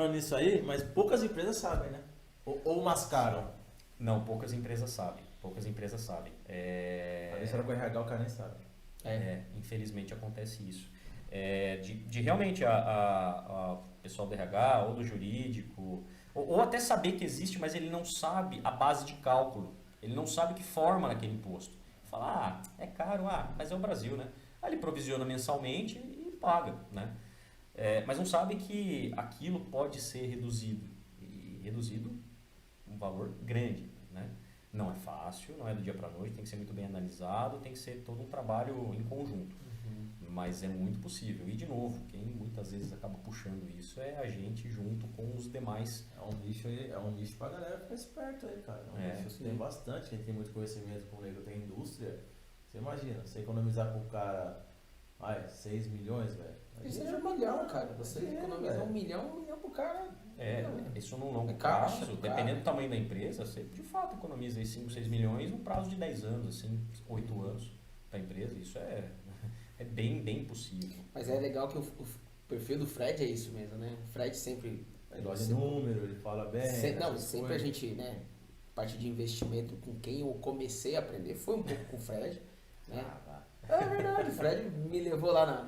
falando nisso aí, mas poucas empresas sabem, né? Ou mascaram. Não, poucas empresas sabem. Poucas empresas sabem. Talvez se ela com RH, o cara nem sabe. Infelizmente acontece isso. De realmente a pessoal do RH ou do jurídico, ou até saber que existe, mas ele não sabe a base de cálculo. Ele não sabe que forma naquele imposto. Fala, é caro, mas é o Brasil, né? Aí ele provisiona mensalmente e paga, né? Mas não sabe que aquilo pode ser reduzido. E reduzido um valor grande, né? Não é fácil, não é do dia para a noite, tem que ser muito bem analisado, tem que ser todo um trabalho em conjunto. Mas é muito possível. E, de novo, quem muitas vezes acaba puxando isso é a gente junto com os demais. É um nicho pra galera ficar esperto aí, cara. Nicho que tem bastante, quem tem muito conhecimento como nego tem indústria. Você imagina, você economizar pro cara 6 milhões, velho. Isso é 1 milhão, cara. Você economiza 1 milhão pro cara. Isso num longo caixa, prazo, dependendo do tamanho da empresa, você de fato economiza aí 5, 6 milhões no prazo de 10 anos, assim, 8 anos para a empresa. Isso é bem possível. Mas é legal que o perfil do Fred é isso mesmo, né? O Fred sempre... Ele gosta de número, ele fala bem. Sempre a gente, né? Parte de investimento com quem eu comecei a aprender foi um pouco com o Fred, né? É verdade, o Fred me levou lá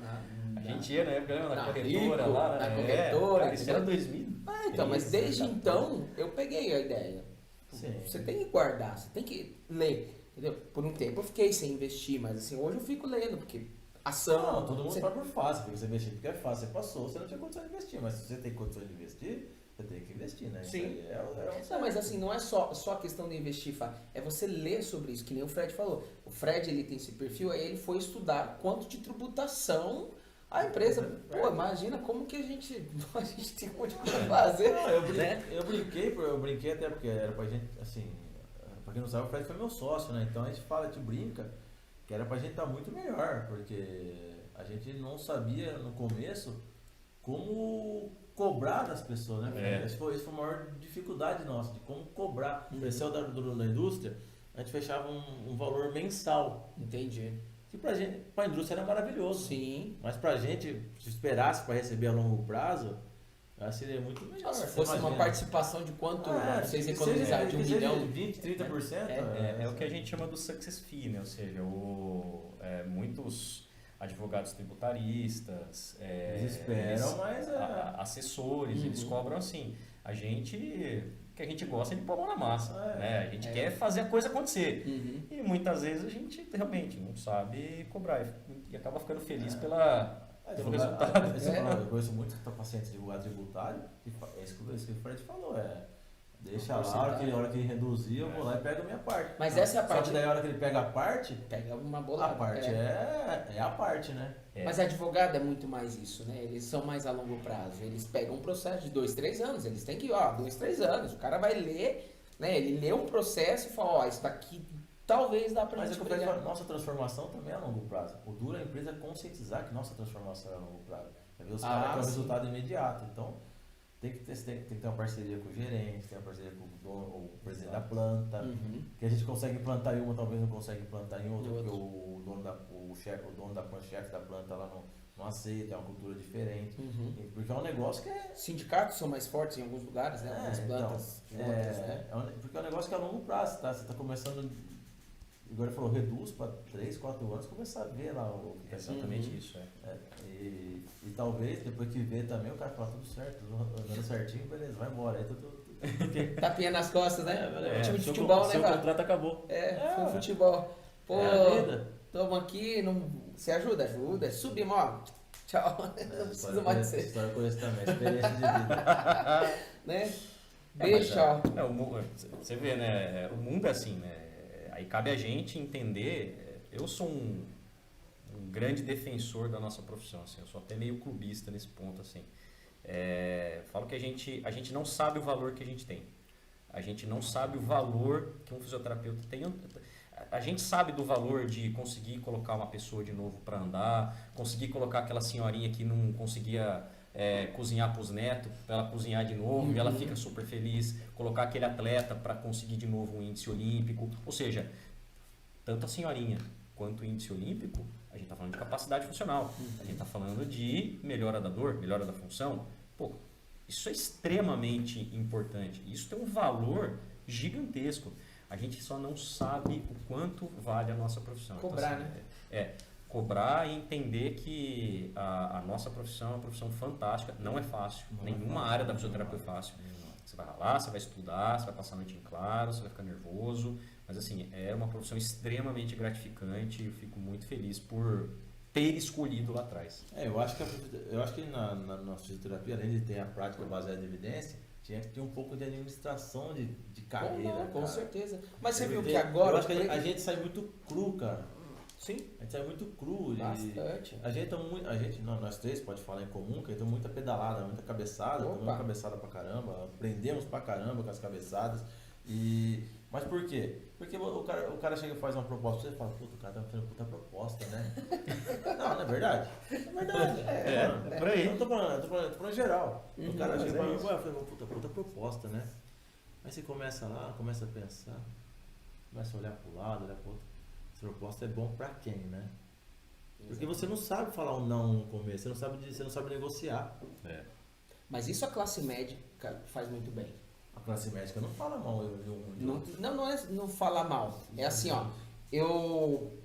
a gente ia na época na corretora Rico, lá, na corretora. Isso era 2000. Então, mas desde então eu peguei a ideia. Sim. Você tem que guardar, você tem que ler. Entendeu? Por um tempo eu fiquei sem investir, mas assim, hoje eu fico lendo, porque ação. Não, todo mundo vai por fácil, porque você investir porque é fácil, você passou, você não tinha condição de investir, mas se você tem condição de investir, você tem que investir, né? Sim. Não, mas assim, não é só a questão de investir, é você ler sobre isso, que nem o Fred falou. O Fred, ele tem esse perfil, aí ele foi estudar quanto de tributação a empresa. Pô, imagina como que a gente tem um monte de coisa pra fazer. Não, eu brinquei até porque era pra gente, assim, pra quem não sabe, o Fred foi meu sócio, né? Então a gente brinca, que era pra gente estar muito melhor, porque a gente não sabia no começo como cobrar das pessoas, né? Essa foi a maior dificuldade nossa, de como cobrar. O pressão da indústria, a gente fechava um valor mensal. Entendi. Que pra indústria era maravilhoso. Sim. Mas pra gente, se esperasse para receber a longo prazo, seria muito melhor. Se fosse uma participação de quanto vocês economizaram, de 1 milhão? 20, 30%. É o que a gente chama do success fee, né? Ou seja, muitos advogados tributaristas, eles esperam, mas assessores, eles cobram assim. O que a gente gosta é de pôr a mão na massa, né? A gente quer fazer a coisa acontecer. E muitas vezes a gente realmente não sabe cobrar e acaba ficando feliz pelo resultado. Eu conheço muitos pacientes de advogado tributário, é isso que o Fred falou, deixa lá, a hora que ele reduzir, eu vou lá e pego a minha parte. Mas essa é a parte. Só que daí a hora que ele pega a parte, pega uma bolada. A parte é a parte, né? Mas advogado é muito mais isso, né? Eles são mais a longo prazo. Eles pegam um processo de 2, 3 anos. Eles têm que, 2, 3 anos. O cara vai ler, né? Ele lê um processo e fala, isso daqui talvez dá pra gente ganhar. Nossa transformação também é a longo prazo. O duro é a empresa conscientizar que nossa transformação é a longo prazo. Vai ver os caras que é um resultado imediato. Então, tem que ter uma parceria com o gerente, tem uma parceria com o presidente da planta, que a gente consegue implantar em uma, talvez não consegue implantar em outra, porque o dono da planta, chefe da planta lá não aceita, é uma cultura diferente. Porque é um negócio que é... Sindicatos são mais fortes em alguns lugares, né? Algumas plantas outras, né? Porque é um negócio que é a longo prazo, tá? Você está começando, agora ele falou, reduz para 3, 4 anos, começar a ver lá o que está exatamente isso, E talvez, depois que ver também, o cara fala tudo certo, andando certinho, beleza, vai embora. Aí Tapinha nas costas, né? Time de futebol, né, seu cara? contrato acabou. Foi futebol. Pô, toma aqui, você ajuda? É subir, ó. Tchau. Não precisa mais ser. História com isso também, experiência de vida. Né? Beijo, tchau. Você vê, né? O mundo é assim, né? Aí cabe a gente entender. Eu sou um grande defensor da nossa profissão, assim, eu sou até meio clubista nesse ponto, assim. Falo que a gente não sabe o valor que a gente tem. A gente não sabe o valor que um fisioterapeuta tem. A gente sabe do valor de conseguir colocar uma pessoa de novo para andar, conseguir colocar aquela senhorinha que não conseguia cozinhar para os netos, para ela cozinhar de novo, e ela fica super feliz, colocar aquele atleta para conseguir de novo um índice olímpico. Ou seja, tanto a senhorinha quanto o índice olímpico, a gente está falando de capacidade funcional, a gente está falando de melhora da dor, melhora da função. Pô, Isso é extremamente importante. Isso tem um valor gigantesco. A gente só não sabe o quanto vale a nossa profissão. Cobrar, então, assim, cobrar e entender que a nossa profissão é uma profissão fantástica. Não é fácil. Nenhuma área da fisioterapia é fácil. Você vai lá, você vai estudar, você vai passar a noite em claro, você vai ficar nervoso. Mas assim, é uma profissão extremamente gratificante e eu fico muito feliz por ter escolhido lá atrás. Eu acho que na nossa fisioterapia, além de ter a prática baseada em evidência, tinha que ter um pouco de administração de carreira. Com certeza. Mas você viu que agora... Eu acho que a gente sai muito cru, cara. Sim. A gente sai muito cru. Bastante. Nós três, pode falar em comum, que a gente tem muita pedalada, muita cabeçada, muita cabeçada pra caramba, aprendemos pra caramba com as cabeçadas. Mas por quê? Porque o cara chega e faz uma proposta pra você e fala, puta, o cara tá fazendo puta proposta, né? Não é verdade? É verdade. Por aí. Eu tô falando geral. O cara chega e fala, puta proposta, né? Aí você começa lá, começa a pensar, começa a olhar pro lado, olhar pro outro. Essa proposta é bom pra quem, né? Porque você não sabe falar um não no começo, você não sabe negociar. Mas isso a classe médica faz muito bem. A classe médica não fala mal. Não fala mal. É assim, ó. Eu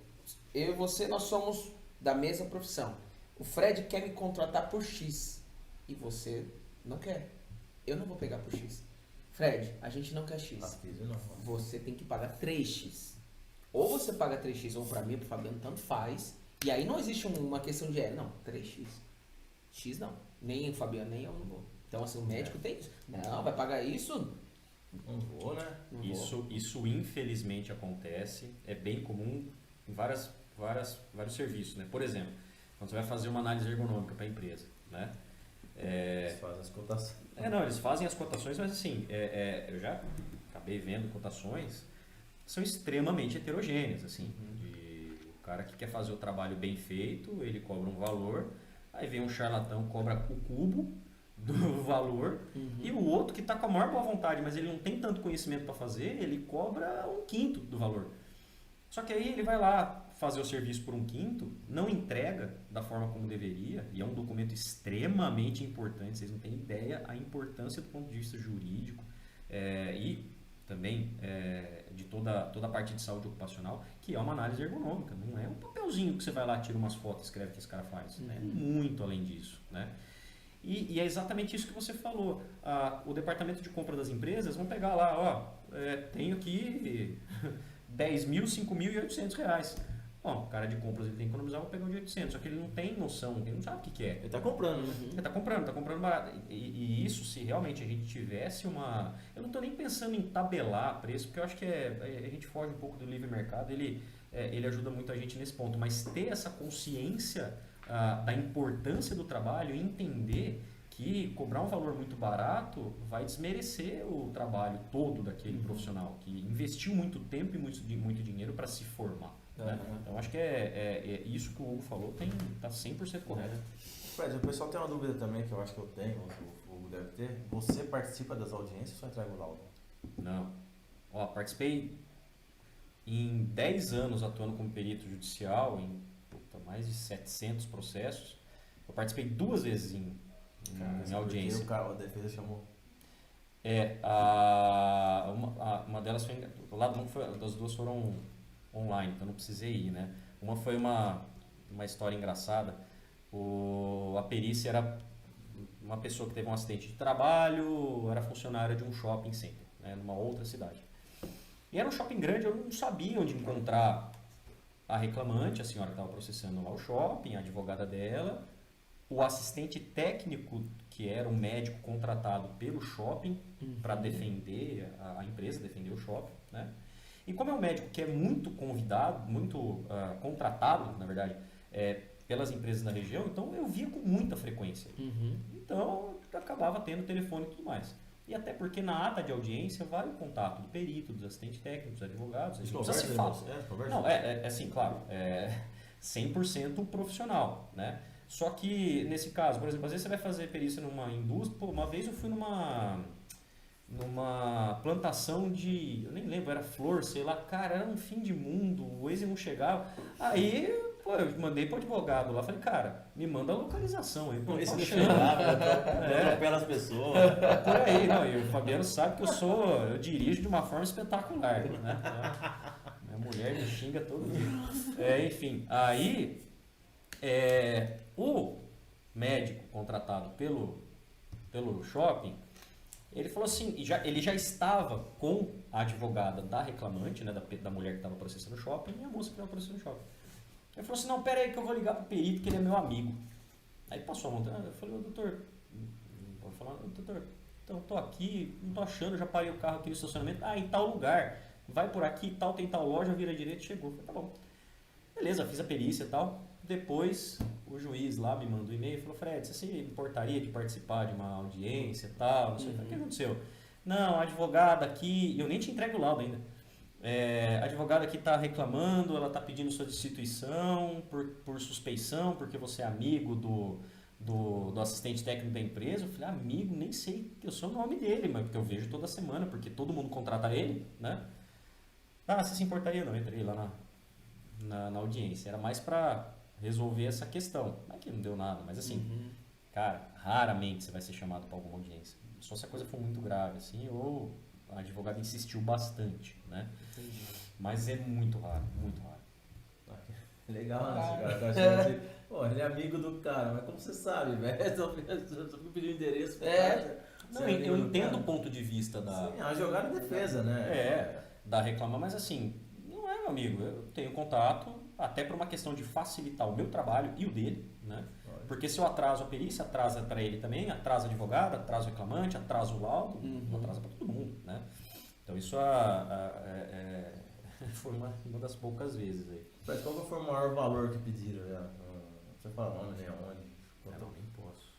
e você, nós somos da mesma profissão. O Fred quer me contratar por X. E você não quer. Eu não vou pegar por X. Fred, a gente não quer X. Você tem que pagar 3X. Ou você paga 3X, ou pra mim, pro Fabiano, tanto faz. E aí não existe uma questão de não, 3X. X não. Nem o Fabiano, nem eu não vou. Então, assim, o médico tem isso. Não, vai pagar isso? Não vou, né? Isso infelizmente acontece. É bem comum em vários serviços, né? Por exemplo, quando você vai fazer uma análise ergonômica para a empresa, né? Eles fazem as cotações. Eles fazem as cotações, mas assim, eu já acabei vendo cotações que são extremamente heterogêneas, assim. O cara que quer fazer o trabalho bem feito, ele cobra um valor, aí vem um charlatão, cobra o cubo do valor, e o outro que está com a maior boa vontade, mas ele não tem tanto conhecimento para fazer, ele cobra 1/5 do valor. Só que aí ele vai lá fazer o serviço por 1/5, não entrega da forma como deveria, e é um documento extremamente importante, vocês não têm ideia a importância do ponto de vista jurídico e também de toda a parte de saúde ocupacional, que é uma análise ergonômica, não é um papelzinho que você vai lá, tira umas fotos e escreve o que esse cara faz, é muito além disso, né? E é exatamente isso que você falou. O departamento de compra das empresas vão pegar lá, tenho aqui 10 mil, 5 mil e 800 reais. Bom, o cara de compras ele tem que economizar, vou pegar um de 800, só que ele não tem noção, ele não sabe o que é. Ele está comprando, né? Ele está comprando barato. E isso, se realmente a gente tivesse uma... Eu não estou nem pensando em tabelar preço, porque eu acho que a gente foge um pouco do livre mercado, ele ajuda muito a gente nesse ponto, mas ter essa consciência da importância do trabalho e entender que cobrar um valor muito barato vai desmerecer o trabalho todo daquele profissional que investiu muito tempo e muito dinheiro para se formar. Né? Então acho que é isso que o Hugo falou, está 100% correto. Fred, o pessoal tem uma dúvida também, que eu acho que eu tenho, o Hugo deve ter. Você participa das audiências ou só entrega o laudo? Não. Participei em 10 anos atuando como perito judicial, em mais de 700 processos. Eu participei 2 vezes em audiência. A defesa chamou. Uma delas foi... Das 2 foram online, então não precisei ir, né? Uma foi uma história engraçada. A perícia era uma pessoa que teve um acidente de trabalho, era funcionária de um shopping center, né, numa outra cidade. E era um shopping grande, eu não sabia onde encontrar a reclamante, a senhora que estava processando lá o shopping, a advogada dela, o assistente técnico, que era um médico contratado pelo shopping para defender a empresa, defender o shopping, né? E como é um médico que é muito convidado, muito contratado, na verdade, pelas empresas da região, então eu via com muita frequência. Então eu acabava tendo telefone e tudo mais. E até porque na ata de audiência vai o contato do perito, dos assistentes técnicos, dos advogados, a gente precisa se falar. Não, assim, claro, 100% profissional, né? Só que nesse caso, por exemplo, às vezes você vai fazer perícia numa indústria, uma vez eu fui numa plantação de, eu nem lembro, era flor, sei lá, cara, era um fim de mundo, o Waze não chegava. Aí Pô, eu mandei pro advogado lá, falei, cara, me manda a localização aí. Pô, Esse deixa eu pelas pessoas. Por aí, não. E o Fabiano sabe que eu dirijo de uma forma espetacular, né? Minha mulher me xinga todo dia. Enfim, aí o médico contratado pelo shopping, ele falou assim, ele já estava com a advogada da reclamante, né, da mulher que estava processando o shopping, e a moça que estava processando o shopping. Ele falou assim, não, pera aí que eu vou ligar pro perito, que ele é meu amigo. Aí passou a montanha, eu falei, doutor, então tô aqui, não tô achando, já parei o carro aqui no estacionamento, em tal lugar, vai por aqui, tal, tem tal loja, vira direito, chegou. Eu falei, tá bom. Beleza, fiz a perícia e tal. Depois, o juiz lá me mandou um e-mail e falou, Fred, você se importaria de participar de uma audiência e tal, não sei o que aconteceu. Não, a advogada aqui, eu nem te entrego o laudo ainda. A advogada aqui está reclamando, ela está pedindo sua destituição por suspeição, porque você é amigo do assistente técnico da empresa. Eu falei, amigo, nem sei, eu sou o nome dele, mas porque eu vejo toda semana, porque todo mundo contrata ele, né? Você se importaria? Não, eu entrei lá na audiência, era mais para resolver essa questão. Não é que não deu nada, mas assim, cara, raramente você vai ser chamado para alguma audiência. Só se a coisa for muito grave, assim, ou a advogada insistiu bastante, né? Entendi. Mas é muito raro, muito raro. Legal, né? Cara, pô, ele é amigo do cara, mas como você sabe, velho? Só pediu o endereço pro cara. Não, eu entendo o ponto de vista da... Sim, a jogada de defesa, né? Da reclamar, mas assim, não é meu amigo. Eu tenho contato, até por uma questão de facilitar o meu trabalho e o dele, né? Porque se eu atraso a perícia, atrasa para ele também, atrasa o advogado, atrasa o reclamante, atrasa o laudo, atrasa para todo mundo, né? Então isso foi uma das poucas vezes aí. Mas qual foi o maior valor que pediram? Já? Você fala nome, nem aonde? Eu nem posso.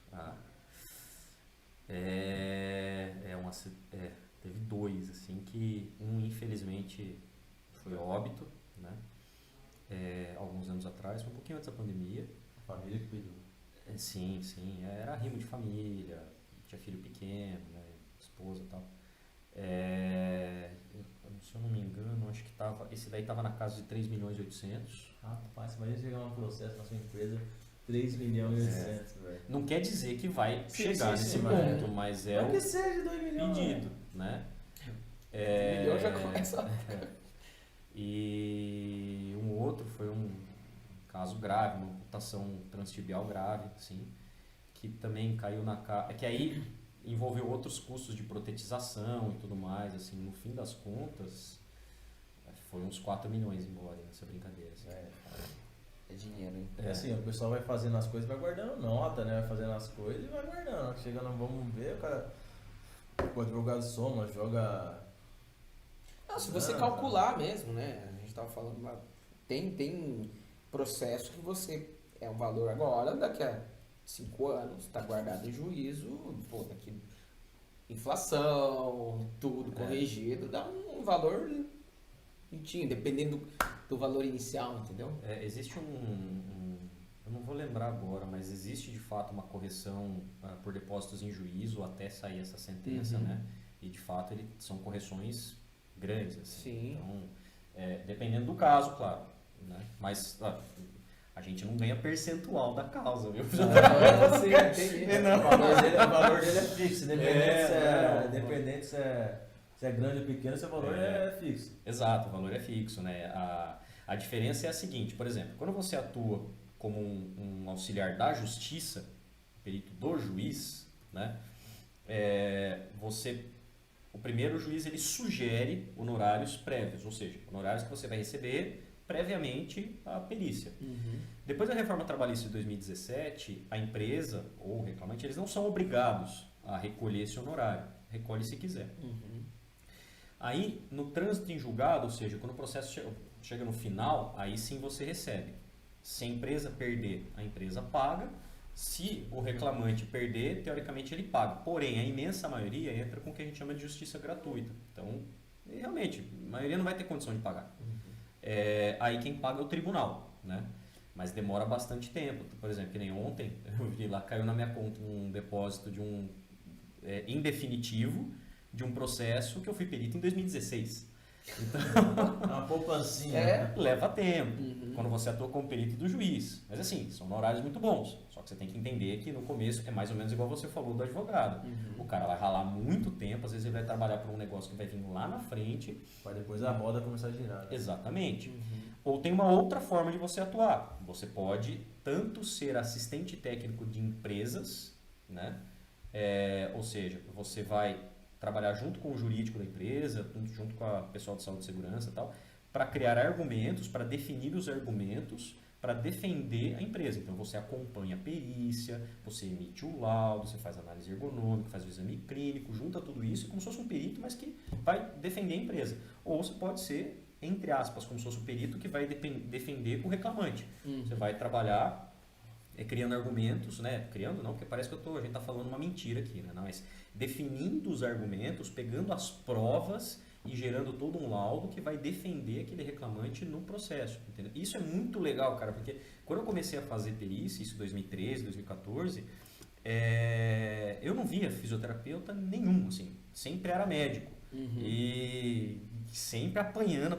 Teve dois, assim, que um infelizmente foi óbito, né? Alguns anos atrás, foi um pouquinho antes da pandemia. A família que pediu. Sim, era rimo de família, tinha filho pequeno, né, esposa e tal. Se eu não me engano, acho que esse daí estava na casa de 3 milhões e 800. Rapaz, imagina chegar um processo na sua empresa, 3 milhões e 800, velho. Não quer dizer que vai chegar nesse sim, ponto, mas é o que seja 2 milhões, pedido, né? 2 milhões já começa. E um outro foi um caso grave, uma amputação transtibial grave, assim, que também caiu na casa. Que aí envolveu outros custos de protetização e tudo mais, assim, no fim das contas, foi uns 4 milhões embora nessa brincadeira. Assim. É dinheiro, hein? Assim, o pessoal vai fazendo as coisas, vai guardando nota, né? Vai fazendo as coisas e vai guardando. Chegando, vamos ver, o cara, o advogado soma, joga... Não, se você calcular mesmo, né? A gente estava falando lá, tem processo que você é um valor agora, daqui a 5 anos está guardado em juízo, pô, daqui inflação, tudo corrigido, dá um valor lentinho, dependendo do valor inicial, entendeu? Existe eu não vou lembrar agora, mas existe de fato uma correção por depósitos em juízo até sair essa sentença, né? E de fato são correções grandes, assim. Sim. Então, dependendo do caso, claro, né? Mas a gente não ganha percentual da causa, viu? Sim, entendi. O valor dele é fixo, independente se é grande ou pequeno, seu valor é fixo. Exato, o valor é fixo, né? A diferença é a seguinte, por exemplo, quando você atua como um auxiliar da justiça, perito do juiz, né? O primeiro juiz ele sugere honorários prévios, ou seja, honorários que você vai receber previamente à perícia. Depois da reforma trabalhista de 2017, a empresa ou o reclamante, eles não são obrigados a recolher esse honorário. Recolhe se quiser. Aí, no trânsito em julgado, ou seja, quando o processo chega no final, aí sim você recebe. Se a empresa perder, a empresa paga. Se o reclamante perder, teoricamente ele paga. Porém, a imensa maioria entra com o que a gente chama de justiça gratuita. Então, realmente, a maioria não vai ter condição de pagar. Aí quem paga é o tribunal, né? Mas demora bastante tempo. Por exemplo, que nem ontem, eu vi lá, caiu na minha conta um depósito de indefinitivo de um processo que eu fui perito em 2016. Então, uma poupancinha. Leva tempo. Quando você atua como perito do juiz. Mas assim, são horários muito bons. Só que você tem que entender que no começo é mais ou menos igual você falou do advogado. O cara vai ralar muito tempo, às vezes ele vai trabalhar por um negócio que vai vir lá na frente. Para depois a roda começar a girar. Né? Exatamente. Ou tem uma outra forma de você atuar. Você pode tanto ser assistente técnico de empresas, né? Ou seja, você vai trabalhar junto com o jurídico da empresa, junto com a pessoal de saúde e segurança e tal, para criar argumentos, para definir os argumentos, para defender a empresa. Então você acompanha a perícia, você emite o laudo, você faz análise ergonômica, faz o exame clínico, junta tudo isso como se fosse um perito, mas que vai defender a empresa. Ou você pode ser, entre aspas, como se fosse um perito que vai defender o reclamante. Você vai trabalhar criando argumentos, né? Criando não, porque parece que a gente está falando uma mentira aqui, né? Não, mas definindo os argumentos, pegando as provas e gerando todo um laudo que vai defender aquele reclamante no processo, entendeu? Isso é muito legal, cara, porque quando eu comecei a fazer perícia, isso em 2013, 2014, eu não via fisioterapeuta nenhum, assim, sempre era médico. E sempre apanhando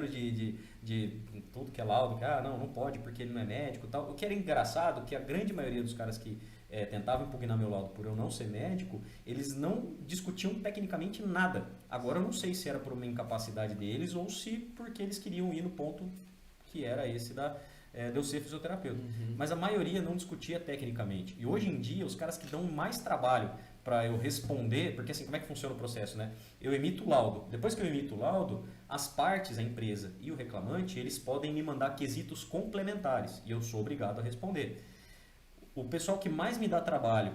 de tudo que é laudo, que não pode porque ele não é médico e tal. O que era engraçado, que a grande maioria dos caras que tentavam impugnar meu laudo por eu não ser médico, eles não discutiam tecnicamente nada. Agora eu não sei se era por uma incapacidade deles ou se porque eles queriam ir no ponto que era esse de eu ser fisioterapeuta. Mas a maioria não discutia tecnicamente. E hoje em dia, os caras que dão mais trabalho para eu responder, porque assim, como é que funciona o processo, né? Eu emito o laudo. Depois que eu emito o laudo, as partes, a empresa e o reclamante, eles podem me mandar quesitos complementares e eu sou obrigado a responder. O pessoal que mais me dá trabalho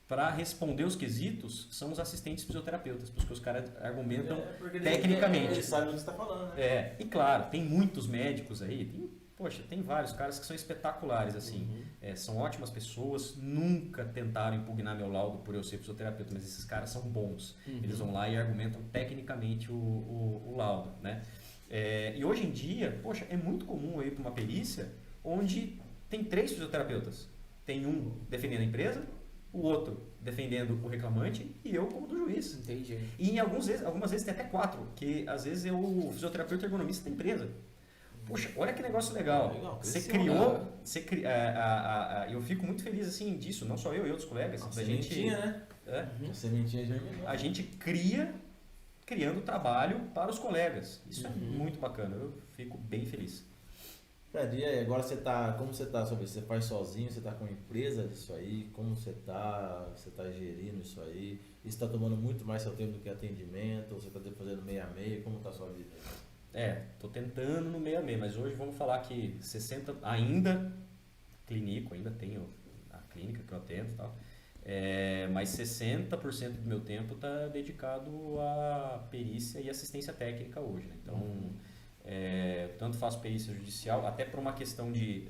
para responder os quesitos são os assistentes fisioterapeutas, porque os caras argumentam tecnicamente. Eles sabem o que você está falando, né? E claro, tem muitos médicos aí, tem vários caras que são espetaculares, assim, são ótimas pessoas, nunca tentaram impugnar meu laudo por eu ser fisioterapeuta, mas esses caras são bons, eles vão lá e argumentam tecnicamente o laudo, né? E hoje em dia, é muito comum eu ir para uma perícia onde tem 3 fisioterapeutas, tem um defendendo a empresa, o outro defendendo o reclamante e eu como do juiz. Entendi. E algumas vezes tem até 4, que às vezes é o fisioterapeuta ergonomista da empresa. Puxa, olha que negócio legal. Você criou, eu fico muito feliz assim disso, não só eu e outros colegas. A sementinha, né? A sementinha germinou. A gente criando trabalho para os colegas. Isso é muito bacana, eu fico bem feliz. Fred, e aí, agora como você está sobre isso? Você faz sozinho, você está com uma empresa disso aí? Como você está gerindo isso aí? Isso está tomando muito mais seu tempo do que atendimento? Ou você está fazendo meio a meio? Como está a sua vida? Tô tentando no meio a meio, mas hoje vamos falar que 60, ainda clinico, ainda tenho a clínica que eu atendo e tal, mas 60% do meu tempo está dedicado à perícia e assistência técnica hoje, né? Então, tanto faço perícia judicial, até por uma questão de,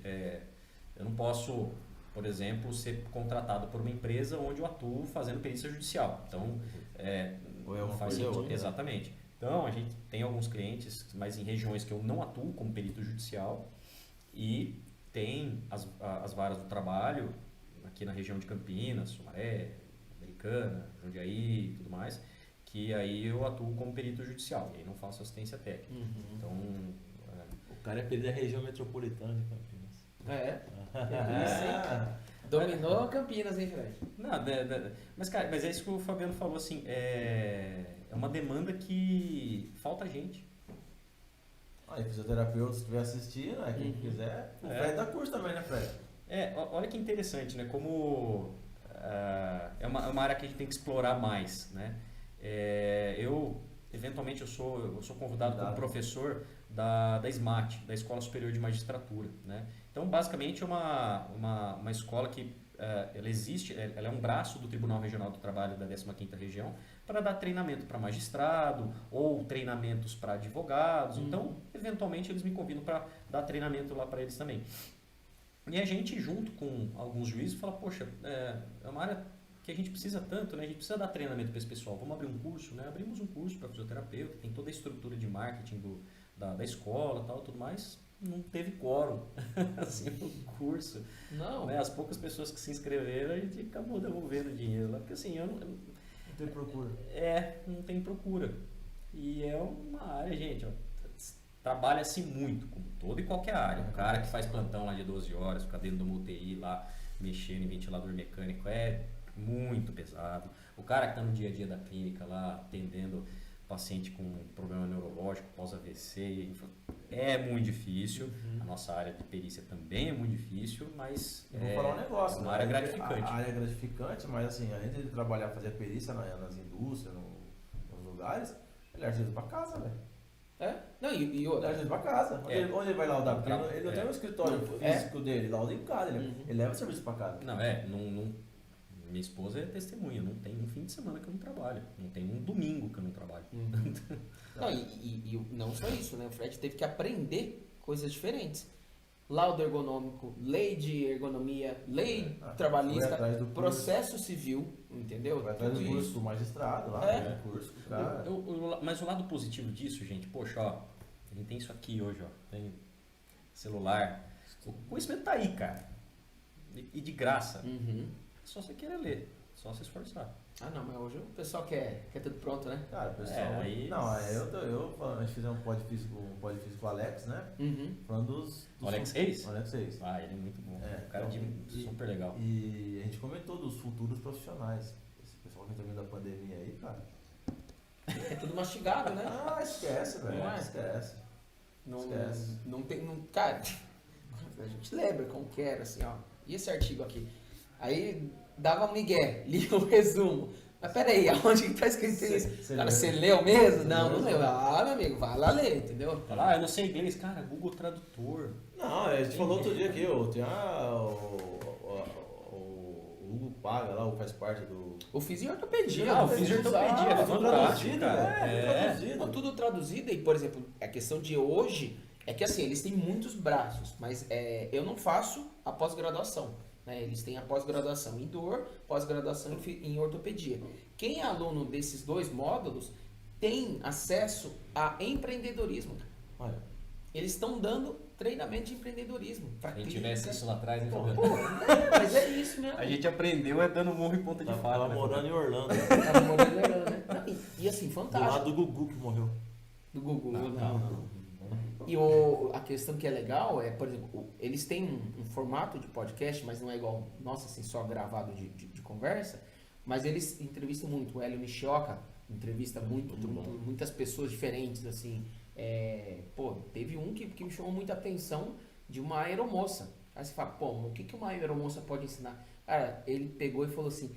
eu não posso, por exemplo, ser contratado por uma empresa onde eu atuo fazendo perícia judicial, então, não faz sentido, exatamente. Então, a gente tem alguns clientes, mas em regiões que eu não atuo como perito judicial e tem as varas do trabalho aqui na região de Campinas, Sumaré, Americana, Jundiaí e tudo mais, que aí eu atuo como perito judicial e aí não faço assistência técnica. Então, o cara é perito da região metropolitana de Campinas. Dominou Campinas, hein, Fred? Não, mas é isso que o Fabiano falou, assim, é uma demanda que falta gente. Aí, fisioterapeuta, se estiver assistindo, quem quiser, o Fred dá curso também, né, Fred? Olha que interessante, né, como é uma área que a gente tem que explorar mais, né. Eventualmente, eu sou convidado como professor da SMAT, da Escola Superior de Magistratura, né. Então, basicamente, é uma escola que ela existe, ela é um braço do Tribunal Regional do Trabalho da 15ª Região para dar treinamento para magistrado ou treinamentos para advogados. Então, eventualmente, eles me convidam para dar treinamento lá para eles também. E a gente, junto com alguns juízes, fala, poxa, é uma área que a gente precisa tanto, né? A gente precisa dar treinamento para esse pessoal. Vamos abrir um curso, né? Abrimos um curso para fisioterapeuta, tem toda a estrutura de marketing da escola, tal, tudo mais. Não teve quórum, assim, o curso. Não. Né? As poucas pessoas que se inscreveram, a gente acabou devolvendo dinheiro lá, porque assim, não tem procura. Não tem procura. E é uma área, gente, ó, trabalha-se muito, como toda e qualquer área. O cara que faz plantão lá de 12 horas, fica dentro de uma UTI lá, mexendo em ventilador mecânico, é muito pesado. O cara que está no dia a dia da clínica lá, atendendo paciente com problema neurológico, pós-AVC, é muito difícil. A nossa área de perícia também é muito difícil, mas vou falar um negócio, uma área gratificante. A área é gratificante, mas assim, além de ele trabalhar, fazer perícia nas indústrias, nos lugares, ele é artista pra casa, velho. Não, e Ele é outra. artista pra casa. Onde ele vai laudar? Porque ele não tem um escritório físico dele, lauda em casa, ele leva o serviço pra casa. Minha esposa é testemunha, não tem um fim de semana que eu não trabalho, não tem um domingo que eu não trabalho. Não, e não só isso, né? O Fred teve que aprender coisas diferentes. Laudo ergonômico, lei de ergonomia, lei trabalhista, processo civil, entendeu? Vai atrás do curso do magistrado lá, curso, cara. Mas o lado positivo disso, gente, poxa, ó, a gente tem isso aqui hoje, ó, tem celular, o conhecimento tá aí, cara, e de graça. É só você querer ler, só se esforçar. Não, mas hoje o pessoal quer tudo pronto, né? Cara, o pessoal. A gente fez um podfísico com o Alex, né? Falando dos O Alex Reis? Alex Reis. Ele é muito bom. Um cara super legal. E a gente comentou dos futuros profissionais. Esse pessoal que tá vindo da pandemia aí, cara. É tudo mastigado, né? Esquece, velho. Esquece. Não tem. Cara, a gente lembra como que era, assim, ó. E esse artigo aqui? Aí dava um migué, lia o resumo. Mas peraí, aonde que tá escrito isso? Cara, você leu mesmo? Não leu. Meu amigo, vai lá ler, entendeu? Eu não sei inglês. Cara, Google Tradutor. Não, a gente falou outro dia aqui, tem o Hugo Paga lá, faz parte do... Eu fiz em ortopedia. Eu fiz em ortopedia, é fantástico, cara. Tudo traduzido. E, por exemplo, a questão de hoje é que, assim, eles têm muitos braços, mas eu não faço a pós-graduação. Né? Eles têm a pós-graduação em dor, pós-graduação em ortopedia. Quem é aluno desses dois módulos tem acesso a empreendedorismo. Olha, eles estão dando treinamento de empreendedorismo. Quem tivesse isso lá atrás, hein, Fabiano? Mas é isso mesmo. A gente aprendeu dando morro em ponta de faca. Tava morando em Orlando. Tava morando em Orlando, né? E assim, fantástico. Do lado do Gugu que morreu. Do Gugu, não. E a questão que é legal é, por exemplo, eles têm um formato de podcast, mas não é igual, nossa, assim, só gravado de conversa, mas eles entrevistam muito. O Hélio Nishioka entrevista muitas pessoas diferentes, assim. Teve um que me chamou muita atenção, de uma aeromoça. Aí você fala, o que uma aeromoça pode ensinar? Cara, ele pegou e falou assim,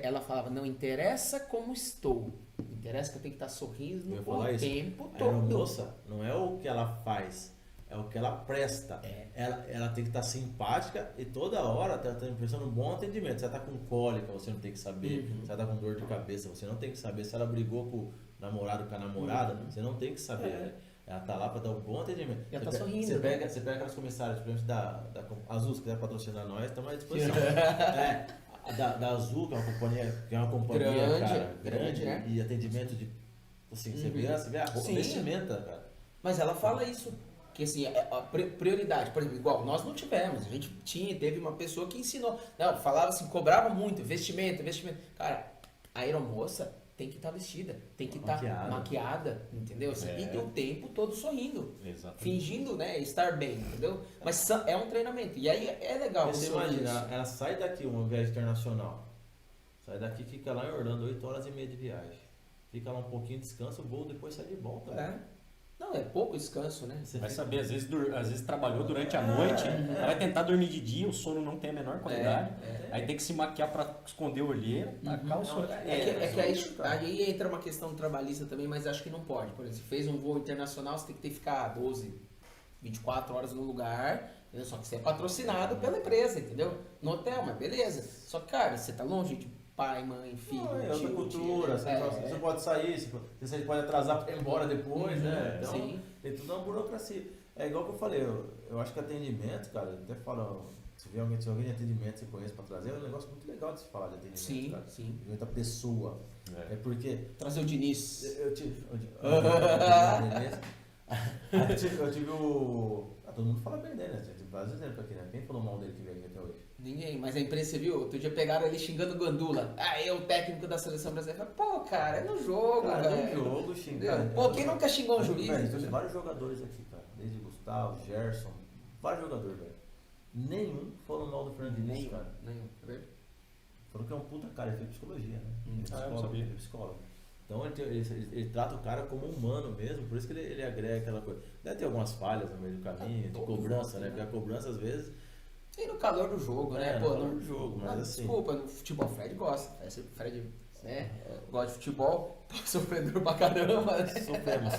ela falava, não interessa como estou, interessa que eu tenho que estar sorrindo o tempo todo. A aeromoça não é o que ela faz, é o que ela presta. Ela tem que estar simpática e toda hora ela está prestando um bom atendimento. Se ela está com cólica, você não tem que saber. Se ela está com dor de cabeça, você não tem que saber. Se ela brigou com o namorado, com a namorada, você não tem que saber. Ela tá lá para dar um bom atendimento. Ela tá sorrindo. Você pega aquelas comissárias, por exemplo, da Azul, se quiser patrocinar nós, estamos à disposição. Da Azul, que é uma companhia grande, né? E atendimento de. Assim, você vê a vestimenta, cara. Mas ela fala isso. Que assim, a prioridade, por exemplo, igual nós não tivemos, a gente teve uma pessoa que ensinou, falava assim, cobrava muito, vestimento. Cara, a aeromoça tem que estar vestida, tem que estar maquiada, entendeu? Assim, e o tempo todo sorrindo, fingindo, né, estar bem, entendeu? Mas é um treinamento, e aí é legal. Você imagina, ela sai daqui, uma viagem internacional, sai daqui, fica lá em Orlando, 8 horas e meia de viagem, fica lá um pouquinho, descansa, o voo depois sai de volta. Não, é pouco descanso, né? Você vai saber, às vezes trabalhou durante a noite, ela vai tentar dormir de dia, o sono não tem a menor qualidade, aí tem que se maquiar para esconder a olheira, tacar o sono. Aí entra uma questão trabalhista também, mas acho que não pode. Por exemplo, se fez um voo internacional, você tem que ficar 12, 24 horas no lugar, entendeu? Só que você é patrocinado pela empresa, entendeu? No hotel, mas beleza. Só que, cara, você tá longe de pai, mãe, filho, é outra cultura, você pode sair, você pode atrasar para ir embora depois, né? Então, tem tudo uma burocracia. É igual que eu falei, eu acho que atendimento, cara, até falo, se alguém de atendimento você conhece para trazer, é um negócio muito legal de se falar de atendimento, cara. Sim. Muita pessoa. É porque... Trazer o Diniz. Eu tive o... todo mundo fala bem dele, né? vários exemplos aqui, né? Quem falou mal dele que veio aqui até hoje? Ninguém, mas a imprensa, você viu? Outro dia pegaram ele xingando o Gandula. É o técnico da seleção brasileira. Pô, cara, é no jogo, cara, velho. no jogo, xingar. Pô, quem nunca xingou um juiz? Velho, tem vários jogadores aqui, cara. Desde Gustavo, Gerson, vários jogadores, velho. Nenhum falou mal do Fernando Diniz, cara. Nenhum, é verdade? Falou que é um puta cara, ele fez psicologia, né? eu não sabia. Ele é psicólogo. Então ele trata o cara como humano mesmo, por isso que ele agrega aquela coisa. Deve ter algumas falhas no meio do caminho, de cobrança, né? Porque a cobrança às vezes. E no calor do jogo, né? No calor do jogo, mas assim. Desculpa, no futebol, Fred gosta. Fred, né? Gosta de futebol, sofredor pra caramba, né? Sofremos.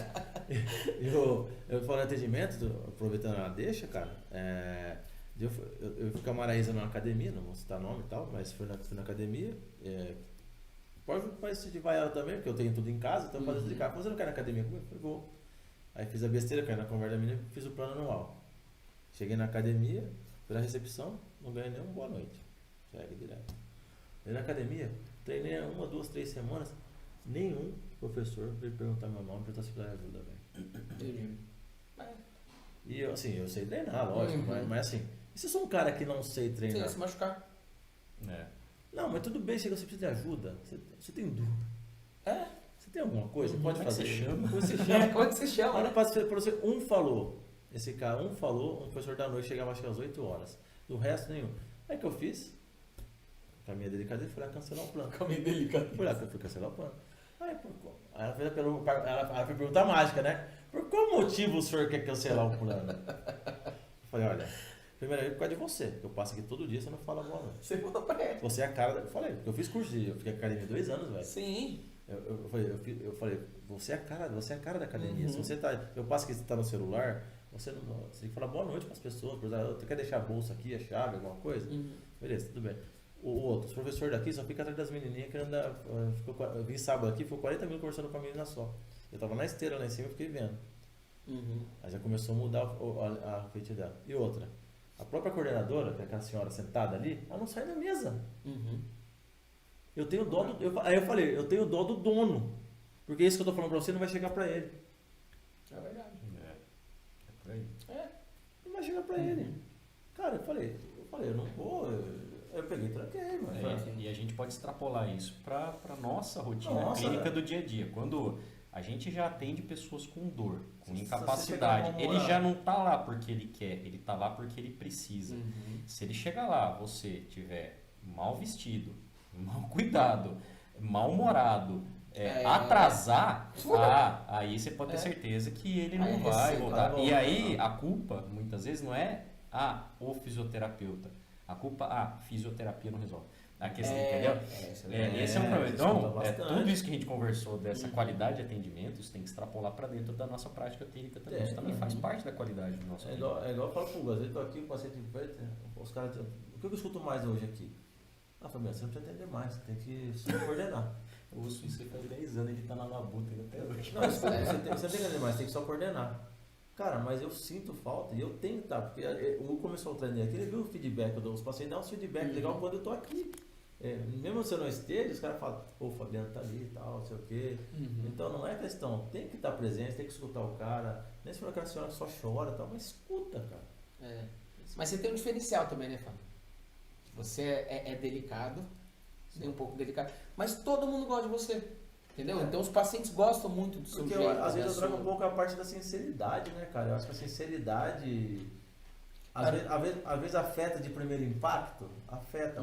Eu falei atendimento, aproveitando a deixa, cara. Eu fui com a Maraísa numa academia, não vou citar nome e tal, mas fui na academia. Pode incentivar ela também, porque eu tenho tudo em casa, então pode explicar. Você não quer ir na academia comigo? Eu falei, vou. Aí fiz a besteira, caí na conversa da menina, fiz o plano anual. Cheguei na academia, fui na recepção, não ganhei nenhuma boa noite. Segue direto. Aí na academia, treinei 1, 2, 3 semanas, nenhum professor veio perguntar meu nome, perguntar se precisar de ajuda, velho. Entendi. E eu, assim, eu sei treinar, lógico, mas assim, e se eu sou um cara que não sei treinar? Você ia se machucar. Não, mas tudo bem, chega, você precisa de ajuda. Você tem dúvida. Você tem alguma coisa? Pode fazer. Como é que você chama? Olha, para você, um falou. Esse cara, um professor da noite chegava acho que às 8 horas. Do resto, nenhum. Aí que eu fiz? Com a minha delicadeza, fui lá cancelar o plano. Com a minha delicadeza. Fui cancelar o plano. Aí ela fez ela foi pergunta mágica, né? Por qual motivo o senhor quer cancelar o plano? Eu falei, olha, primeiro por causa de você. Eu passo aqui todo dia, você não fala boa noite. Você falou pra ele. Você é a cara da... Eu falei, eu fiz curso eu fiquei na academia 2 anos, velho. Sim. Eu falei, você é a cara da academia. Se você tá... Eu passo que você tá no celular, você tem que falar boa noite para as pessoas. Você quer deixar a bolsa aqui, a chave, alguma coisa? Beleza, tudo bem. O outro, os professores daqui só fica atrás das menininhas querendo dar... Eu vim sábado aqui, ficou 40 minutos conversando com a menina só. Eu tava na esteira lá em cima e fiquei vendo. Aí já começou a mudar a feitiço dela. E outra, a própria coordenadora, que é aquela senhora sentada ali, ela não sai da mesa. Eu tenho dó do... Aí eu falei, eu tenho dó do dono. Porque isso que eu tô falando pra você não vai chegar pra ele. É verdade. É por aí. Não vai chegar pra ele. Cara, eu falei, eu não vou... Eu peguei e tranquei, mano. E a gente pode extrapolar isso para nossa rotina clínica do dia a dia. Quando a gente já atende pessoas com dor, com incapacidade, ele já não tá lá porque ele quer, ele tá lá porque ele precisa. Se ele chegar lá, você tiver mal vestido, mal cuidado, mal-humorado, atrasar, aí você pode ter certeza que ele não vai voltar. E aí a culpa, muitas vezes, não é o fisioterapeuta. A culpa, fisioterapia não resolve. A questão, entendeu? Esse é um problema. Então, tudo isso que a gente conversou dessa qualidade de atendimento, isso tem que extrapolar para dentro da nossa prática clínica também. Isso também faz parte da qualidade do nosso igual eu falo pro Hugo, às vezes eu tô aqui, o paciente os caras dizem, o que eu escuto mais hoje aqui? Família, você não precisa atender mais, você tem que se coordenar. O Suíço faz 10 anos, ele tá na labuta até hoje. Não, você tem que atender mais, tem que só coordenar. Cara, mas eu sinto falta e eu tenho que estar, porque o Hugo começou a treinar aqui, ele viu o feedback, os pacientes dão um feedback legal quando eu tô aqui. Mesmo se eu não esteja, os caras falam, o Fabiano tá ali e tal, não sei o quê. Então não é questão, tem que estar presente, tem que escutar o cara. Nem se for aquela senhora que só chora e tal, mas escuta, cara. Mas você tem um diferencial também, né, Fábio? Você é delicado, nem um pouco delicado, mas todo mundo gosta de você. Entendeu? Então os pacientes gostam muito do seu jeito. Às vezes eu trago um pouco a parte da sinceridade, né, cara? Eu acho que a sinceridade às vezes afeta de primeiro impacto,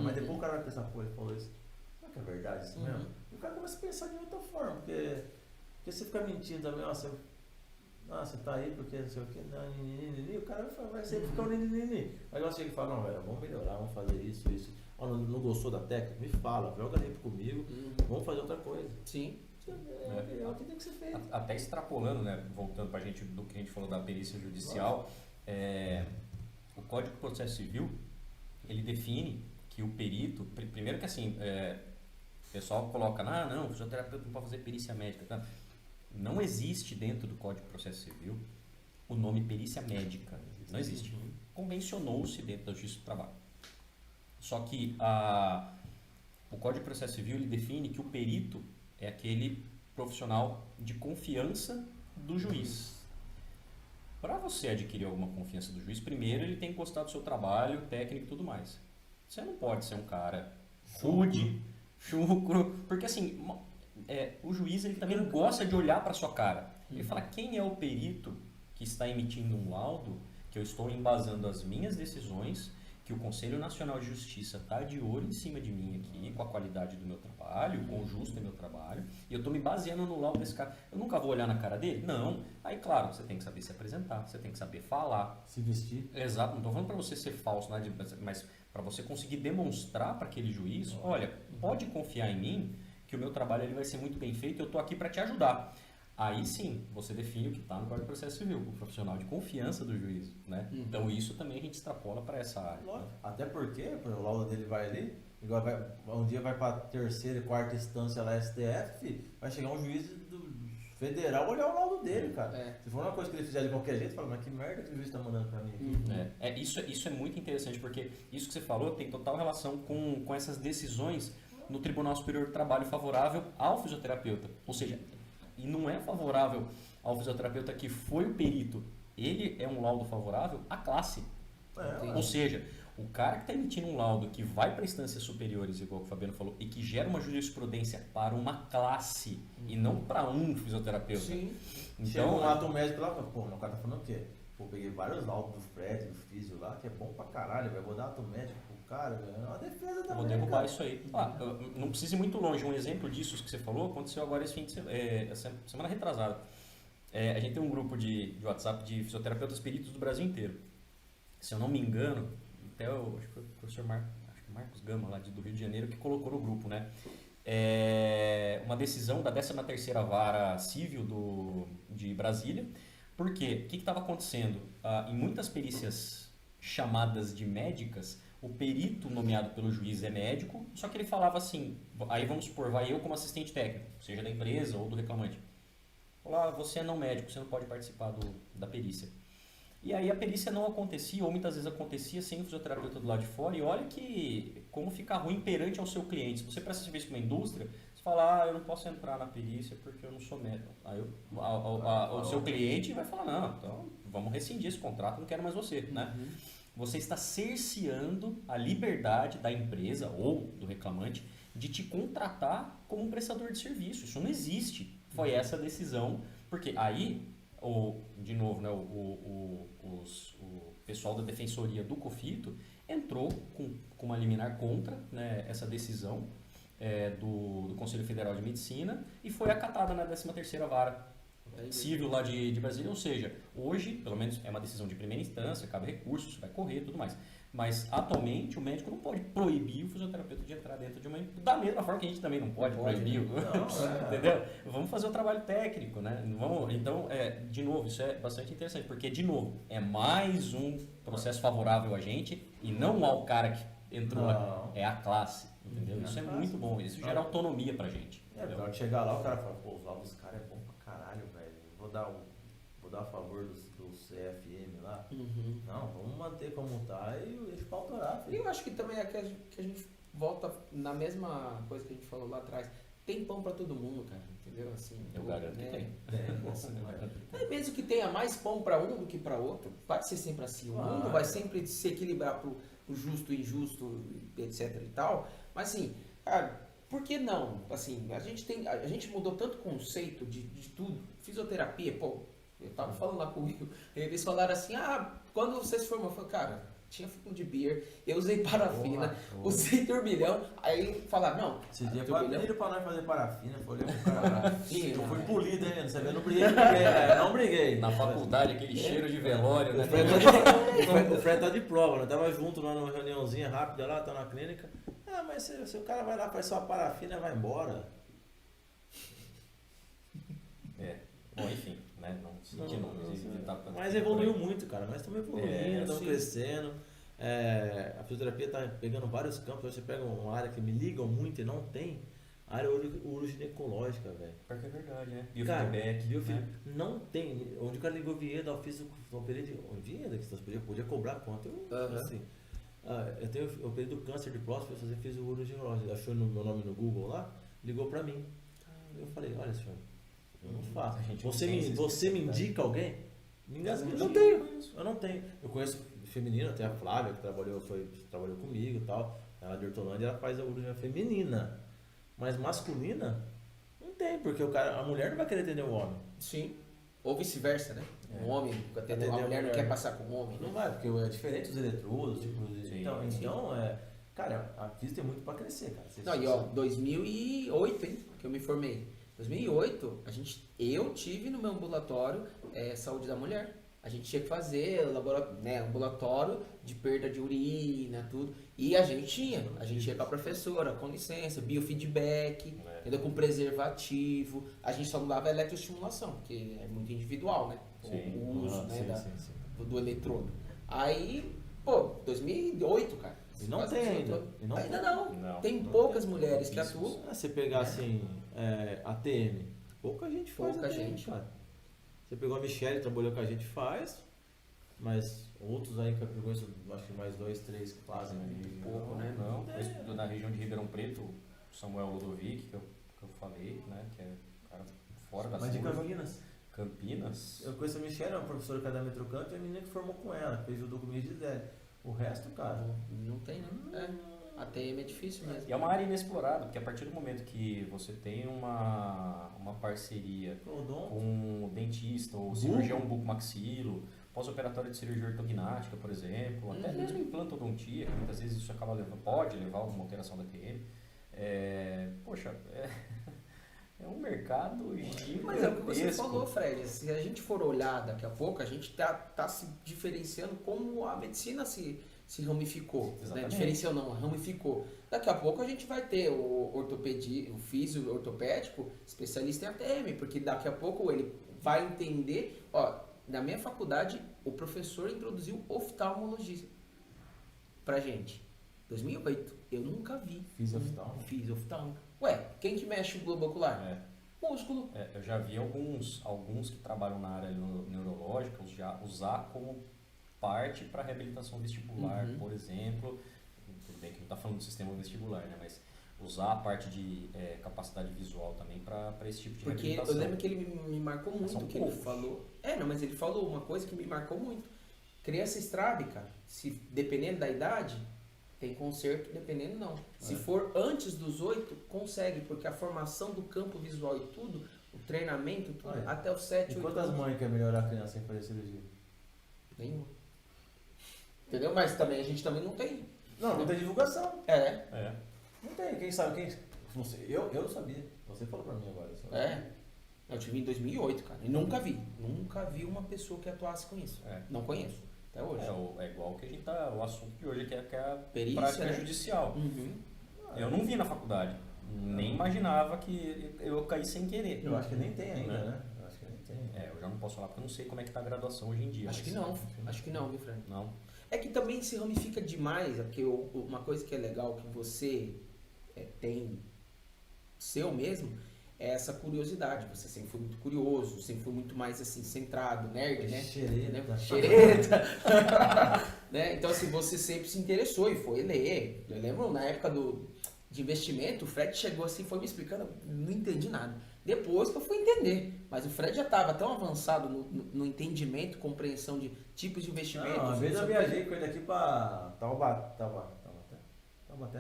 mas depois o cara vai pensar, pô, ele falou isso. Será que é verdade isso mesmo? E o cara começa a pensar de outra forma, porque você fica mentindo também, você tá aí porque não sei o que, o cara vai sempre ficar ninini. Aí você chega e fala, não, velho, vamos melhorar, vamos fazer isso. Não gostou da técnica? Me fala, joga limpo comigo, vamos fazer outra coisa. Sim. É o que tem que ser feito. Até extrapolando, né, voltando pra gente do que a gente falou da perícia judicial, o Código de Processo Civil, ele define que o perito, primeiro que assim, o pessoal coloca, não, o fisioterapeuta não pode fazer perícia médica. Tá? Não existe dentro do Código de Processo Civil o nome perícia médica. Não existe. Convencionou-se dentro da Justiça do Trabalho. Só que o Código de Processo Civil ele define que o perito é aquele profissional de confiança do juiz. para você adquirir alguma confiança do juiz, primeiro ele tem que gostar do seu trabalho, técnico e tudo mais. Você não pode ser um cara rude, chucro, porque assim, o juiz ele também não gosta de olhar para sua cara. Ele fala quem é o perito que está emitindo um laudo, que eu estou embasando as minhas decisões, que o Conselho Nacional de Justiça está de olho em cima de mim aqui, com a qualidade do meu trabalho, com o justo do meu trabalho, e eu estou me baseando no laudo desse cara. Eu nunca vou olhar na cara dele? Não. Aí, claro, você tem que saber se apresentar, você tem que saber falar. Se vestir. Exato, não estou falando para você ser falso, né? Mas para você conseguir demonstrar para aquele juiz, olha, pode confiar em mim, que o meu trabalho ele vai ser muito bem feito, eu estou aqui para te ajudar. Aí sim, você define o que está no Código de Processo Civil, o profissional de confiança do juiz, né? Então isso também a gente extrapola para essa área. Lógico. Até porque o laudo dele vai ali, igual um dia vai para terceira e quarta instância lá, STF, vai chegar um juiz do federal olhar o laudo dele, cara. Se for uma coisa que ele fizer de qualquer jeito, fala, mas que merda que o juiz está mandando para mim aqui. Isso é muito interessante, porque isso que você falou tem total relação com essas decisões no Tribunal Superior do Trabalho favorável ao fisioterapeuta. Ou seja, e não é favorável ao fisioterapeuta que foi o perito, ele é um laudo favorável à classe. Ou seja, o cara que está emitindo um laudo que vai para instâncias superiores, igual o Fabiano falou, e que gera uma jurisprudência para uma classe e não para um fisioterapeuta. Sim. Então, chega um ato médico lá, pô, o cara tá falando o quê? Pô, peguei vários laudos do Fred, do Físio lá, que é bom pra caralho, velho. Vou dar ato médico pro cara, velho. É uma defesa também. Vou derrubar isso aí. Não precisa ir muito longe. Um exemplo disso que você falou aconteceu agora esse fim de semana retrasada. A gente tem um grupo de WhatsApp de fisioterapeutas peritos do Brasil inteiro. Se eu não me engano, até acho que foi o professor Marcos Gama, lá do Rio de Janeiro, que colocou no grupo, né? Uma decisão da 13ª Vara Civil de Brasília. Por quê? O que estava acontecendo? Em muitas perícias chamadas de médicas, o perito nomeado pelo juiz é médico, só que ele falava assim, aí vamos supor, vai eu como assistente técnico, seja da empresa ou do reclamante. Falar, você é não médico, você não pode participar da perícia. E aí a perícia não acontecia, ou muitas vezes acontecia sem o fisioterapeuta do lado de fora, e olha que como fica ruim perante ao seu cliente. Se você presta serviço para uma indústria, você fala, eu não posso entrar na perícia porque eu não sou médico. Aí o seu cliente vai falar, não, então vamos rescindir esse contrato, não quero mais você, né? Você está cerceando a liberdade da empresa ou do reclamante de te contratar como um prestador de serviço. Isso não existe. Foi essa a decisão, porque aí, de novo, né, o pessoal da defensoria do COFITO entrou com uma liminar contra, né, essa decisão do Conselho Federal de Medicina e foi acatada na 13ª Vara Civil lá de Brasília. Ou seja, hoje, pelo menos é uma decisão de primeira instância, cabe recursos, vai correr e tudo mais. Mas, atualmente, o médico não pode proibir o fisioterapeuta de entrar dentro de uma... Da mesma forma que a gente também não pode proibir. Entendeu? Vamos fazer o trabalho técnico, né? Então, de novo, isso é bastante interessante, porque, de novo, é mais um processo favorável a gente e não ao cara que entrou lá. É a classe, entendeu? Isso é muito bom. Isso gera autonomia pra gente. Na hora que chegar lá, o cara fala, pô, os laudos dos caras é bom pra caralho, velho. Vou dar a favor do CFM lá. Não, vamos manter como tá e deixa pra autorar. E eu acho que também é que a gente volta na mesma coisa que a gente falou lá atrás. Tem pão pra todo mundo, cara, entendeu? Assim, eu garanto que tem. Mesmo que tenha mais pão pra um do que pra outro, pode ser sempre assim. O mundo vai sempre se equilibrar pro justo e injusto, etc e tal. Mas assim, cara, por que não? Assim, a gente mudou tanto o conceito de tudo. Fisioterapia, pô, eu tava falando lá com o Will, eles falaram assim, quando você se formou, eu falei, cara, tinha fumo de beer, eu usei parafina, usei turbilhão, aí falaram, não. Esse dia foi pra nós fazer parafina, eu falei pro cara lá, eu fui polido ainda, você vê, eu não briguei. Na faculdade, aquele cheiro de velório, né? O Fred tá de prova, nós tava junto lá numa reuniãozinha rápida lá, tá na clínica. Mas se o cara vai lá, faz só a parafina e vai embora. Bom, enfim, né? Mas evoluiu muito, cara. Nós estamos evoluindo, estamos crescendo. A fisioterapia está pegando vários campos. Você pega uma área que me ligam muito e não tem, a área uroginecológica, velho. Porque é verdade, né? Biofeedback. Não tem. Onde o cara ligou Vieda, eu fiz o operei de Vieda, que você podia cobrar quanto. Eu operei do câncer de próstata, fiz o uroginecológico. Achou meu nome no Google lá, ligou pra mim. Eu falei, olha senhor, eu não faço. Você me indica alguém? Eu não tenho. Eu conheço feminina, tem a Flávia que trabalhou comigo e tal. Ela de Hortolândia, ela faz a urologia feminina. Mas masculina, não tem, porque a mulher não vai querer atender o homem. Sim. Ou vice-versa, né? Um homem atender a mulher não quer passar com o homem. Não vai, porque é diferente os eletrodos, tipo, então cara, a física tem muito pra crescer, cara. Não, e ó, 2008, hein, que eu me formei. 2008, eu tive no meu ambulatório saúde da mulher. A gente tinha que fazer ambulatório de perda de urina, tudo. E a gente ia com a professora, com licença, biofeedback, ainda com preservativo. A gente só não dava eletroestimulação, porque é muito individual, né? O uso do eletrodo. Aí, 2008, cara. E não tem ainda. Ainda não. Tem poucas mulheres que atuam. Se você pegar assim, ATM, pouca gente faz. Pouca gente, cara. Você pegou a Michelle, trabalhou com a gente, faz, mas outros aí que eu conheço, acho que mais 2, 3 que fazem. Pouco, né? Não, mas na região de Ribeirão Preto, o Samuel Ludovic, que eu falei, né, que é um cara fora da Mas de Campinas? Eu conheço a Michelle, uma professora que é da Metrocanto, e a menina que formou com ela, fez o documento de Zé. O resto, cara... Não tem, né? A TM é difícil mesmo. E é uma área inexplorada, porque a partir do momento que você tem uma parceria com um dentista ou cirurgião bucomaxilo, pós-operatório de cirurgia ortognática, por exemplo, até mesmo implantodontia, que muitas vezes isso pode levar a alguma alteração da TM. É um mercado gigantesco. Mas é o que você falou, Fred. Se a gente for olhar daqui a pouco, a gente tá se diferenciando como a medicina se ramificou. Né? Diferenciou não, ramificou. Daqui a pouco a gente vai ter o físio ortopédico especialista em ATM, porque daqui a pouco ele vai entender. Ó, na minha faculdade, o professor introduziu oftalmologia pra gente. 2008. Eu nunca vi. Fiz oftalmo. Ué, quem que mexe o globo ocular? Músculo. Eu já vi alguns que trabalham na área neurológica já usar como parte para reabilitação vestibular, por exemplo. Tudo bem que não está falando do sistema vestibular, né? Mas usar a parte de capacidade visual também para esse tipo de reabilitação. Porque eu lembro que ele me marcou muito, que ele falou... mas ele falou uma coisa que me marcou muito. Criança estrábica, se dependendo da idade, tem conserto, dependendo não. Se for antes dos 8, consegue, porque a formação do campo visual e tudo, o treinamento, tudo, até os 7, 8 anos. Quantas mães querem melhorar a criança sem fazer cirurgia? Nenhuma. Entendeu? Mas também a gente também não tem. Não tem divulgação. Não tem. Quem sabe? Não sei. Eu não sabia. Você falou pra mim agora. Eu tive em 2008, cara. E nunca vi. Nunca vi uma pessoa que atuasse com isso. Não conheço. Até hoje. É igual que a gente tá. O assunto de hoje que é a perícia, prática judicial. Eu não vi na faculdade. Nem imaginava que eu caí sem querer. Eu acho que nem tem ainda, né? Eu acho que nem tem. Eu já não posso falar porque eu não sei como é que tá a graduação hoje em dia. Acho que não. Acho que não, viu, Fred? Não. É que também se ramifica demais, porque uma coisa que é legal que você tem seu mesmo é essa curiosidade. Você sempre foi muito curioso, sempre foi muito mais assim, centrado, nerd, né? Xereta. Né? Então, assim, você sempre se interessou e foi ler. Eu lembro na época de investimento, o Fred chegou assim, foi me explicando, não entendi nada. Depois que eu fui entender. Mas o Fred já estava tão avançado no entendimento, compreensão de tipos de investimentos. Uma vez eu viajei com ele aqui para Taubaté,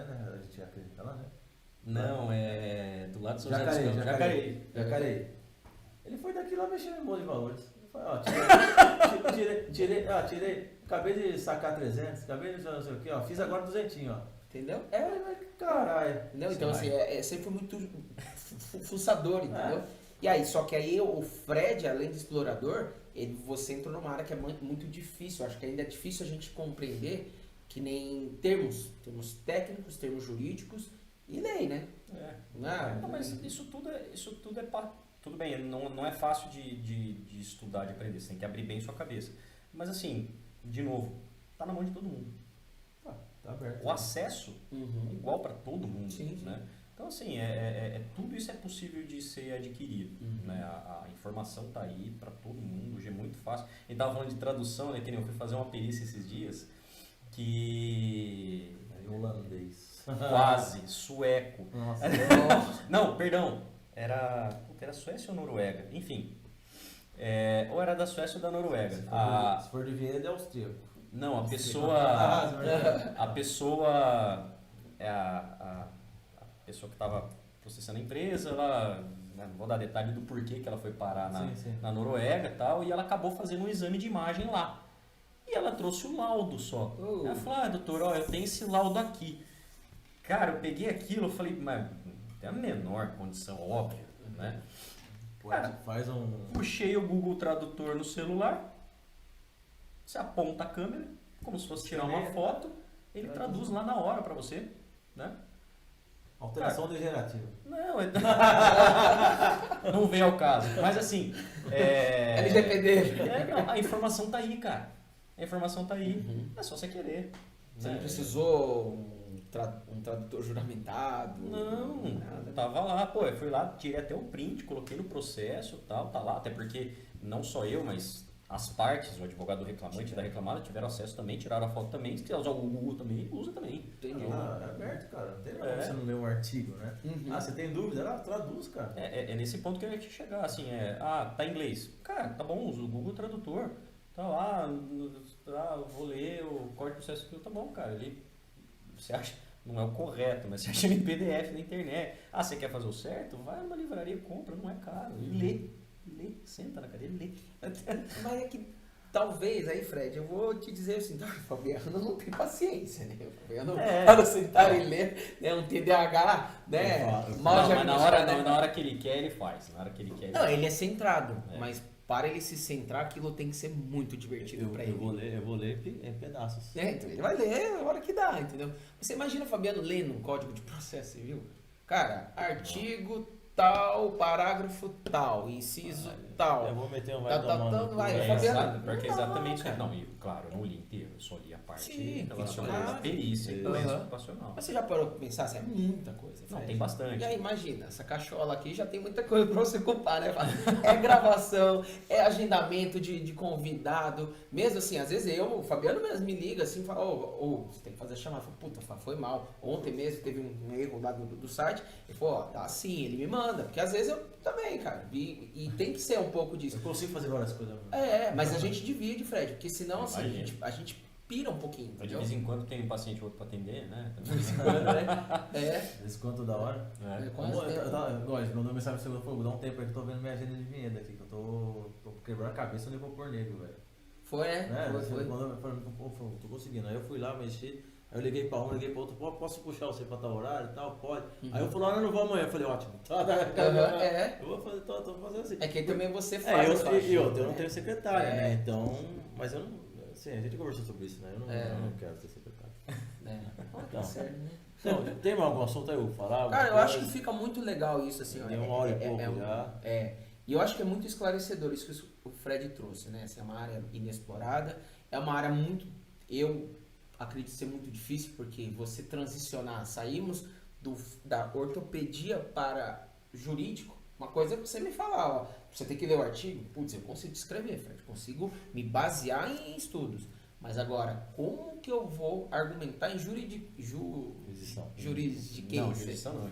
né? A gente acredita lá, né? Não, é do lado do Jacareí. Ele foi daqui lá mexendo em bolsa de valores. Ele falou, tirei, acabei de sacar 300, acabei de não sei o que, fiz agora 200, Entendeu? Caralho. Entendeu? Então, assim, sempre foi muito fuçador, entendeu? E aí, só que aí o Fred, além de explorador, você entrou numa área que é muito difícil. Acho que ainda é difícil a gente compreender que nem termos técnicos, termos jurídicos e lei, né? Não, mas isso tudo é tudo bem, não é fácil de estudar, de aprender, você tem que abrir bem sua cabeça. Mas assim, de novo, tá na mão de todo mundo. Tá aberto. O acesso é igual para todo mundo, sim. Né? Então assim, tudo isso é possível de ser adquirido, né? A informação tá aí para todo mundo, hoje é muito fácil. A gente tava falando de tradução, né? Que nem eu fui fazer uma perícia esses dias, que... holandês. Quase, sueco. Nossa. Não, perdão, era Suécia ou Noruega, enfim. Ou era da Suécia ou da Noruega. Se for de Viena, é austríaco. Não, a pessoa... a pessoa que estava processando a empresa, ela... Não vou dar detalhe do porquê que ela foi parar na Noruega e tal, e ela acabou fazendo um exame de imagem lá. E ela trouxe o laudo só. Ela falou, doutor, eu tenho esse laudo aqui. Cara, eu peguei aquilo, eu falei, mas não tem a menor condição, óbvio, né? Cara, puxei o Google Tradutor no celular, você aponta a câmera, como se fosse tirar uma foto, ele traduz lá na hora pra você, né? Alteração degenerativa. Não, não vem ao caso. Mas assim... LGPD. A informação tá aí, cara. A informação tá aí. É só você querer. Você não precisou um tradutor juramentado? Não, nada. Tava lá. Pô, eu fui lá, tirei até um print, coloquei no processo e tal, tá lá. Até porque não só eu, mas as partes, o advogado do reclamante e da reclamada tiveram acesso também, tiraram a foto também. Se quiser usar o Google também, usa também. Entendi. É aberto, cara. Não tem nada você não ler um artigo, né? Você tem dúvida? Traduz, cara. É nesse ponto que eu ia te chegar, assim, tá em inglês. Cara, tá bom, usa o Google Tradutor. Tá lá, vou ler o código de processo, tá bom, cara. Você acha, não é o correto, mas você acha em PDF na internet. Você quer fazer o certo? Vai numa livraria, compra, não é caro. E lê, senta na cadeira e lê. Mas é que talvez, aí Fred, eu vou te dizer assim, o Fabiano não tem paciência, né? O Fabiano para sentar e ler, né? Um TDAH, né? Mas na hora que ele quer, ele faz. Na hora que ele quer, não, ele é centrado, mas para ele se centrar, aquilo tem que ser muito divertido para ele. Eu vou ler em pedaços. Então ele vai ler a hora que dá, entendeu? Você imagina o Fabiano lendo um código de processo civil? Cara, artigo tal, parágrafo tal, inciso tal. Eu vou meter um porque exatamente isso. Não, claro, eu não li inteiro, eu só li a parte relacionada à perícia e doença ocupacional. Mas você já parou pra pensar? Assim, é muita coisa. Não, tem bastante. E aí, imagina, essa cachola aqui já tem muita coisa pra você ocupar, né? É gravação, é agendamento de convidado. Mesmo assim, às vezes o Fabiano mesmo me liga assim, fala, você tem que fazer a chamada. Falo, puta, foi mal. Ontem mesmo teve um erro lá do site. Ele falou, tá assim, ele me manda. Porque às vezes eu também, cara. E tem que ser um pouco disso. Eu consigo fazer várias coisas. Mas a gente divide, Fred, porque senão assim, a gente pira um pouquinho. Entendeu? De vez em quando tem um paciente ou outro pra atender, né? De vez em quando, né? Esse quanto da hora. Mandou mensagem pra você, vou dar um tempo aí que eu tô vendo minha agenda de vinheta aqui, que eu tô quebrando a cabeça onde eu vou pôr nego, velho. Foi, né? Foi. Tô conseguindo. Aí eu fui lá, mexi. Aí eu liguei pra um, liguei pra outro, posso puxar você pra tal horário e tal? Pode. Aí eu falei, não vou amanhã. Eu falei, ótimo. Eu vou fazer, tô fazendo assim. É que também você faz. Eu não tenho secretária, né? Então, mas eu não. Assim, a gente conversou sobre isso, né? Eu não quero ter secretária. Tá certo, né? Então, tem mais algum assunto aí eu falar? Cara, eu acho que fica muito legal isso, assim. Tem uma hora e pouco já. E eu acho que é muito esclarecedor isso que o Fred trouxe, né? Assim, é uma área inexplorada, é uma área muito. Eu acredito ser muito difícil, porque você transicionar, saímos da ortopedia para jurídico, uma coisa é você me falar, você tem que ler o artigo, putz, eu consigo escrever, Fred, consigo me basear em estudos, mas agora, como que eu vou argumentar em juridiquês? Não, jurisdição não,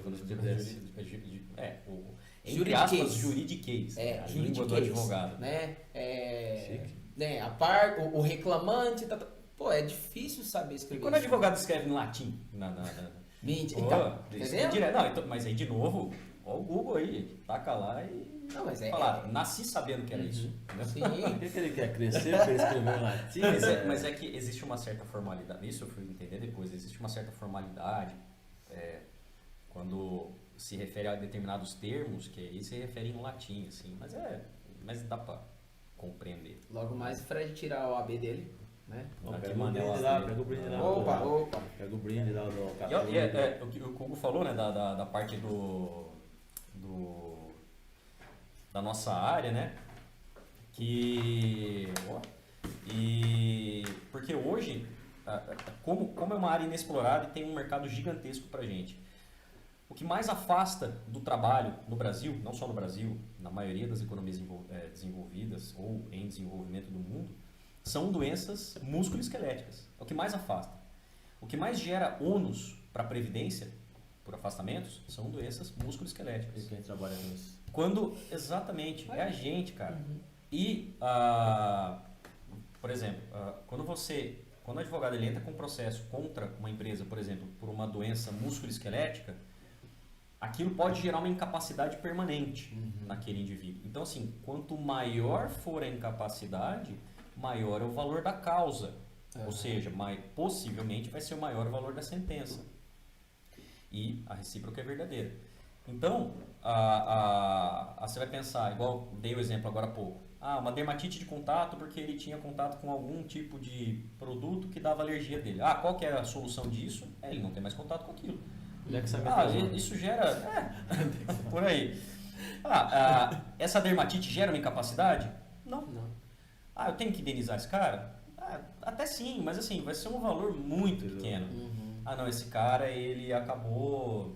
entre aspas, juridiquês, a língua do advogado. Né? O reclamante, pô, é difícil saber escrever. E quando o advogado escreve em latim? Então, mas aí de novo, ó o Google aí, taca lá e nasci sabendo que era isso. Sim. O que ele quer crescer para escrever em latim? Mas é que existe uma certa formalidade, isso eu fui entender depois, existe uma certa formalidade quando se refere a determinados termos, que aí se refere em latim, assim, mas dá para compreender. Logo mais o Fred tirar o AB dele. Né? Pega o brinde lá. Opa. Pega o brinde lá do café. O que o Hugo falou, né, da parte da nossa área, né? Porque hoje, como é uma área inexplorada e tem um mercado gigantesco pra gente, o que mais afasta do trabalho no Brasil, não só no Brasil, na maioria das economias desenvolvidas ou em desenvolvimento do mundo, são doenças musculoesqueléticas. É o que mais afasta. O que mais gera ônus para a previdência, por afastamentos, são doenças musculoesqueléticas. E quem trabalha com isso? Exatamente, é a gente, cara. E, por exemplo, quando o advogado ele entra com um processo contra uma empresa, por exemplo, por uma doença musculoesquelética, aquilo pode gerar uma incapacidade permanente naquele indivíduo. Então, assim, quanto maior for a incapacidade, maior é o valor da causa. Ou seja, possivelmente vai ser o maior o valor da sentença. E a recíproca é verdadeira. Então, você vai pensar, igual dei o exemplo agora há pouco. Uma dermatite de contato porque ele tinha contato com algum tipo de produto que dava alergia dele. Qual que é a solução disso? Ele não tem mais contato com aquilo. Isso gera... por aí. Essa dermatite gera uma incapacidade? Não. Eu tenho que indenizar esse cara? Até sim, mas assim, vai ser um valor muito pequeno. Não, esse cara, ele acabou,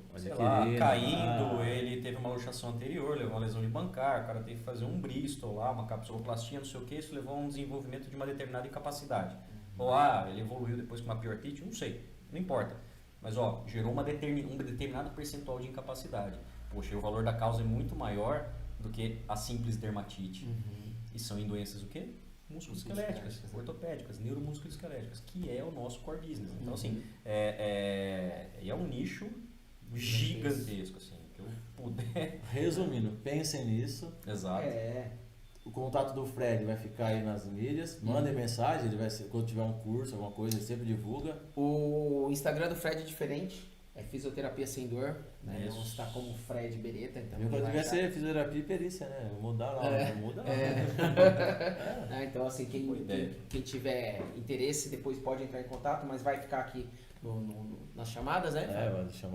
caindo, ele teve uma luxação anterior, levou uma lesão de bancar, o cara teve que fazer um Bristol lá, uma capsuloplastia, não sei o que, isso levou a um desenvolvimento de uma determinada incapacidade. Ou, ele evoluiu depois com uma piortite, não sei, não importa. Mas, gerou um determinado percentual de incapacidade. Poxa, o valor da causa é muito maior do que a simples dermatite. E são em doenças o quê? Musculoesqueléticas, ortopédicas, neuromusculoesqueléticas, que é o nosso core business. Então, assim, é um nicho gigantesco, assim, que eu puder... Resumindo, pensem nisso. Exato. O contato do Fred vai ficar aí nas mídias, mandem mensagem, ele vai quando tiver um curso, alguma coisa, ele sempre divulga. O Instagram do Fred é diferente, é Fisioterapia Sem Dor, né? Não está como Fred Beretta, então... Devia ser fisioterapia e perícia, né? Mudar lá, muda lá. Então, assim, quem tiver interesse, depois pode entrar em contato, mas vai ficar aqui nas chamadas, né?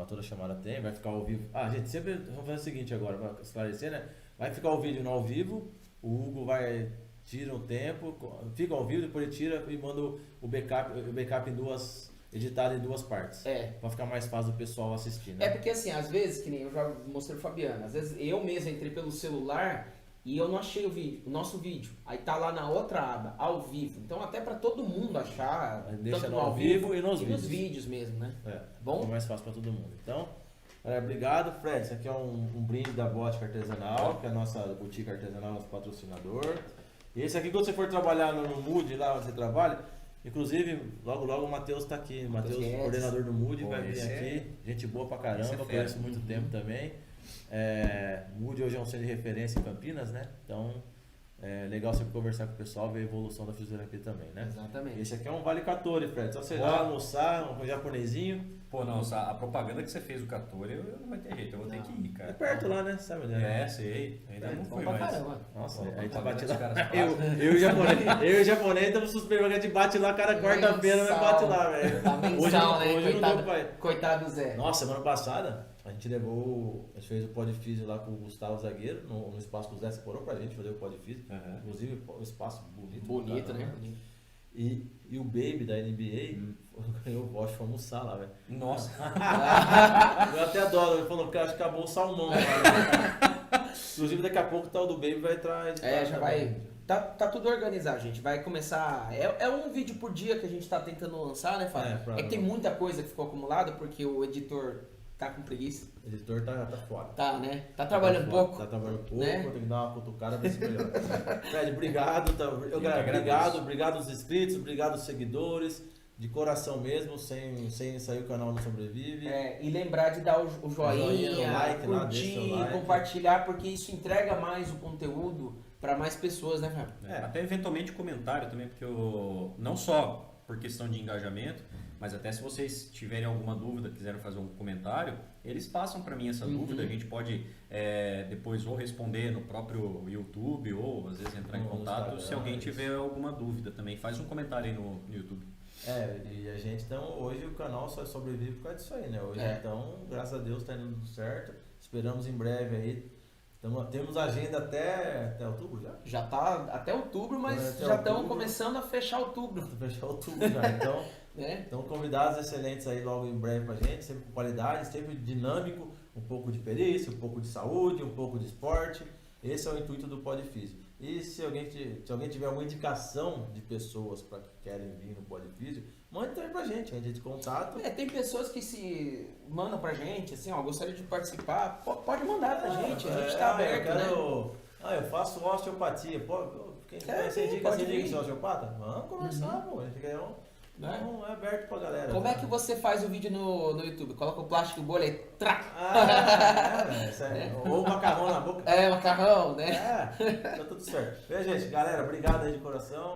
Toda chamada tem, vai ficar ao vivo. Gente, sempre vamos fazer o seguinte agora, para esclarecer, né? Vai ficar o vídeo no ao vivo, o Hugo tira um tempo, fica ao vivo, depois ele tira e manda o backup editado em duas partes. Pra ficar mais fácil o pessoal assistir, né? Porque assim, às vezes, que nem eu já mostrei pro Fabiano, às vezes eu mesmo entrei pelo celular e eu não achei o nosso vídeo. Aí tá lá na outra aba, ao vivo. Então até pra todo mundo achar, deixa tanto no ao vivo e nos vídeos mesmo, né? Bom? É mais fácil pra todo mundo. Então, obrigado, Fred. Isso aqui é um brinde da Botica Artesanal, que é a nossa boutique artesanal, nosso patrocinador. E esse aqui, quando você for trabalhar no Mood, lá onde você trabalha, inclusive, logo o Matheus está aqui. O Matheus, coordenador do Mood, vai vir aqui. Gente boa pra caramba, conheço há muito tempo também. Mood hoje é um centro de referência em Campinas, né? Então, é legal sempre conversar com o pessoal, ver a evolução da fisioterapia também, né? Exatamente. Esse aqui é um Vale Catori, Fred. Só você ir lá almoçar, um japonesinho. Pô, não, a propaganda que você fez do Catori, eu não vai ter jeito, eu vou ter que ir, cara. É perto lá, né? Sabe onde é? Sei. Ainda não fui, pra mas... caramba. Nossa, aí tá batido lá. Eu e o japonês estamos no supermercado de bate lá, cara, quarta-feira vai bate lá, velho. Tá mensal, né? Hoje Coitado do Zé. Nossa, semana passada, a gente fez o Podfísio lá com o Gustavo Zagueiro, no espaço que o Zé separou pra gente fazer o Podfísio. Inclusive, um espaço bonito. Bonito, né? E o Baby da NBA ganhou o Bosch pra almoçar lá, velho. Nossa. Eu até adoro, ele falou que acho que acabou o salmão lá, né? Inclusive, daqui a pouco o tal do Baby vai entrar. Já vai. Tá tudo organizado, gente. Vai começar. É um vídeo por dia que a gente tá tentando lançar, né, Fábio? É que tem muita coisa que ficou acumulada porque o editor tá com preguiça. O editor tá fora. Tá, né? Tá trabalhando pouco. Tá trabalhando pouco, né? Tem que dar uma cutucada pra ver se melhora. Fred, obrigado. Obrigado aos inscritos, obrigado aos seguidores. De coração mesmo, sem sair o canal não sobrevive. E lembrar de dar o joinha, like, curtir, like. compartilhar, porque isso entrega mais o conteúdo para mais pessoas, né, Fábio? Até eventualmente comentário também, porque não só por questão de engajamento, mas até se vocês tiverem alguma dúvida, quiserem fazer um comentário, eles passam para mim essa dúvida, a gente pode depois ou responder no próprio YouTube ou às vezes entrar em contato se alguém tiver alguma dúvida também. Faz um comentário aí no YouTube. E a gente, então, hoje o canal só sobrevive por causa disso aí, né? Hoje, então, graças a Deus, tá indo tudo certo. Esperamos em breve aí. Temos agenda até outubro já? Já tá até outubro, mas já estamos começando a fechar outubro. Fechar outubro já, então... Então, convidados excelentes aí logo em breve pra gente, sempre com qualidade, sempre dinâmico, um pouco de perícia, um pouco de saúde, um pouco de esporte. Esse é o intuito do Podfísio. E se alguém tiver alguma indicação de pessoas que querem vir no Podfísio, mande também pra gente, a gente de contato. Tem pessoas que se mandam pra gente, assim, gostaria de participar, pode mandar pra gente, a gente tá aberto, né? Eu faço osteopatia, Quem conhece dica, seu osteopata? Vamos conversar, pô. A gente quer não é aberto pra galera. Como é que você faz o vídeo no YouTube? Coloca o plástico bolha e trá! Ou macarrão na boca. Macarrão, né? Tá tudo certo. Gente, galera, obrigado aí de coração.